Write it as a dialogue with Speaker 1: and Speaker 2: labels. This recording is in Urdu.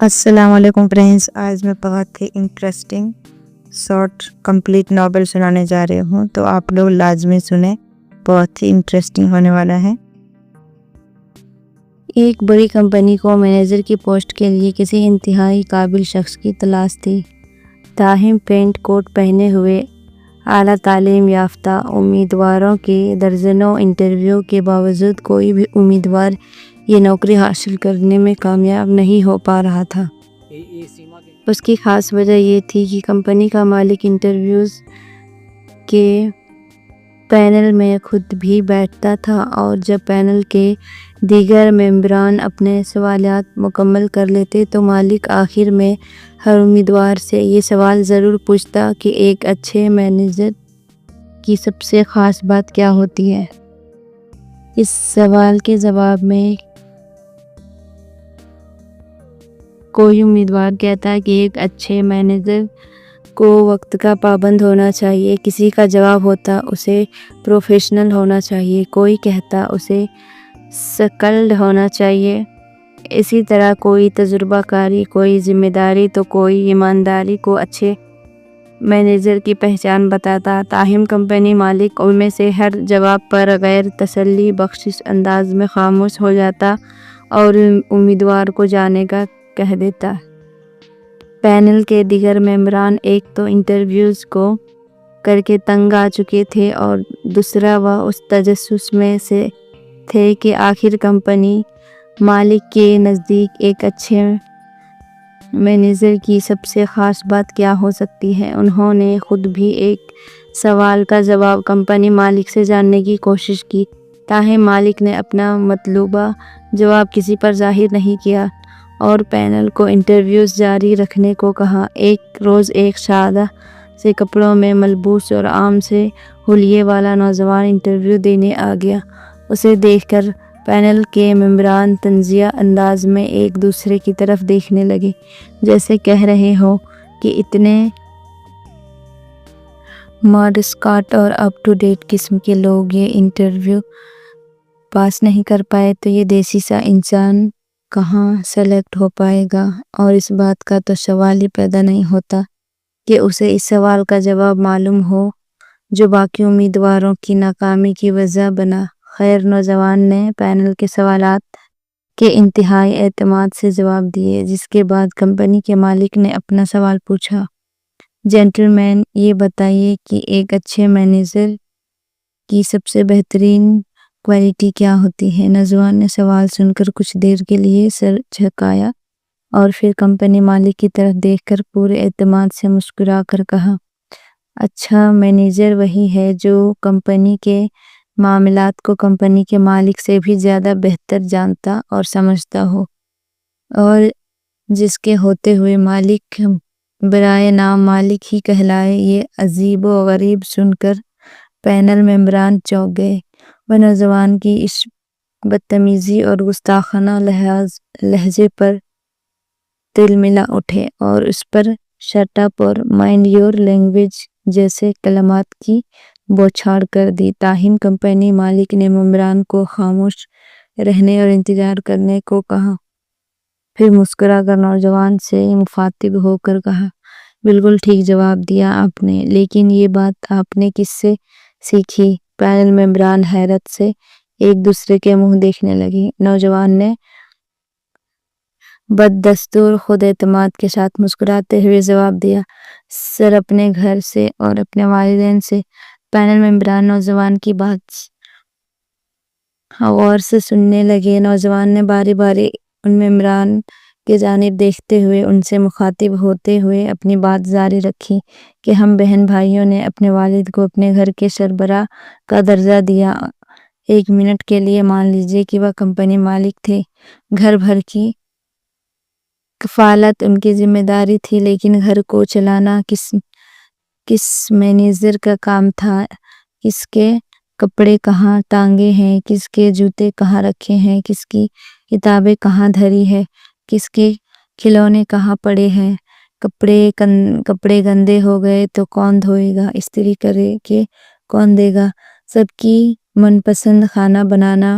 Speaker 1: السلام علیکم فرینڈس، آج میں بہت ہی انٹرسٹنگ شارٹ کمپلیٹ ناول سنانے جا رہی ہوں، تو آپ لوگ لازمی سنیں، بہت ہی انٹرسٹنگ ہونے والا ہے۔ ایک بڑی کمپنی کو مینیجر کی پوسٹ کے لیے کسی انتہائی قابل شخص کی تلاش تھی۔ تاہم پینٹ کوٹ پہنے ہوئے اعلیٰ تعلیم یافتہ امیدواروں کے درجنوں انٹرویو کے باوجود کوئی بھی امیدوار یہ نوکری حاصل کرنے میں کامیاب نہیں ہو پا رہا تھا۔ اس کی خاص وجہ یہ تھی کہ کمپنی کا مالک انٹرویوز کے پینل میں خود بھی بیٹھتا تھا، اور جب پینل کے دیگر ممبران اپنے سوالات مکمل کر لیتے تو مالک آخر میں ہر امیدوار سے یہ سوال ضرور پوچھتا کہ ایک اچھے مینیجر کی سب سے خاص بات کیا ہوتی ہے۔ اس سوال کے جواب میں کوئی امیدوار کہتا کہ ایک اچھے مینیجر کو وقت کا پابند ہونا چاہیے، کسی کا جواب ہوتا اسے پروفیشنل ہونا چاہیے، کوئی کہتا اسے سکلڈ ہونا چاہیے، اسی طرح کوئی تجربہ کاری، کوئی ذمہ داری تو کوئی ایمانداری کو اچھے مینیجر کی پہچان بتاتا۔ تاہم کمپنی مالک ان میں سے ہر جواب پر غیر تسلی بخش انداز میں خاموش ہو جاتا اور امیدوار کو جانے کا کہہ دیتا۔ پینل کے دیگر ممبران ایک تو انٹرویوز کو کر کے تنگ آ چکے تھے، اور دوسرا وہ اس تجسس میں سے تھے کہ آخر کمپنی مالک کے نزدیک ایک اچھے مینیجر کی سب سے خاص بات کیا ہو سکتی ہے۔ انہوں نے خود بھی ایک سوال کا جواب کمپنی مالک سے جاننے کی کوشش کی، تاہم مالک نے اپنا مطلوبہ جواب کسی پر ظاہر نہیں کیا اور پینل کو انٹرویوز جاری رکھنے کو کہا۔ ایک روز ایک سادہ سے کپڑوں میں ملبوس اور عام سے حلیے والا نوجوان انٹرویو دینے آ گیا۔ اسے دیکھ کر پینل کے ممبران طنزیہ انداز میں ایک دوسرے کی طرف دیکھنے لگے، جیسے کہہ رہے ہوں کہ اتنے ماڈ اسکارٹ اور اپ ٹو ڈیٹ قسم کے لوگ یہ انٹرویو پاس نہیں کر پائے تو یہ دیسی سا انسان کہاں سلیکٹ ہو پائے گا۔ اور اس بات کا تو سوال ہی پیدا نہیں ہوتا کہ اسے اس سوال کا جواب معلوم ہو جو باقی امیدواروں کی ناکامی کی وجہ بنا۔ خیر، نوجوان نے پینل کے سوالات کے انتہائی اعتماد سے جواب دیے، جس کے بعد کمپنی کے مالک نے اپنا سوال پوچھا: جینٹل مین، یہ بتائیے کہ ایک اچھے مینیجر کی سب سے بہترین کوالٹی کیا ہوتی ہے؟ نوجوان نے سوال سن کر کچھ دیر کے لیے سر جھکایا اور پھر کمپنی مالک کی طرف دیکھ کر پورے اعتماد سے مسکرا کر کہا: اچھا مینیجر وہی ہے جو کمپنی کے معاملات کو کمپنی کے مالک سے بھی زیادہ بہتر جانتا اور سمجھتا ہو، اور جس کے ہوتے ہوئے مالک برائے نام مالک ہی کہلائے۔ یہ عجیب و غریب سن کر پینل ممبران چونک گئے۔ وہ نوجوان کی اس بدتمیزی اور گستاخانہ لہجے پر تلملا اٹھے اور اس پر شٹ اپ اور مائنڈ یور لینگویج جیسے کلمات کی بوچھاڑ کر دی۔ تاہم کمپنی مالک نے ممبران کو خاموش رہنے اور انتظار کرنے کو کہا، پھر مسکرا کر نوجوان سے مخاطب ہو کر کہا: بالکل ٹھیک جواب دیا آپ نے، لیکن یہ بات آپ نے کس سے سیکھی؟ پینل ممبران حیرت سے ایک دوسرے کے منہ دیکھنے لگے۔ نوجوان نے بددستور خود اعتماد کے ساتھ مسکراتے ہوئے جواب دیا: سر، اپنے گھر سے اور اپنے والدین سے۔ پینل ممبران نوجوان کی بات غور سے سننے لگے۔ نوجوان نے باری باری ان ممبران کی جانب دیکھتے ہوئے ان سے مخاطب ہوتے ہوئے اپنی بات جاری رکھی کہ ہم بہن بھائیوں نے اپنے والد کو اپنے گھر کے سربراہ کا درجہ دیا۔ ایک منٹ کے لیے مان لیجیے کہ وہ کمپنی مالک تھے، گھر بھر کی کفالت ان کی ذمہ داری تھی، لیکن گھر کو چلانا کس مینیجر کا کام تھا؟ کس کے کپڑے کہاں ٹانگے ہیں، کس کے جوتے کہاں رکھے ہیں، کس کی کتابیں کہاں دھری ہے، کس کے کھلونے کہاں پڑے ہیں۔ کپڑے گندے ہو گئے تو کون دھوئے گا، استری کرے کہ کون دے گا، سب کی من پسند کھانا بنانا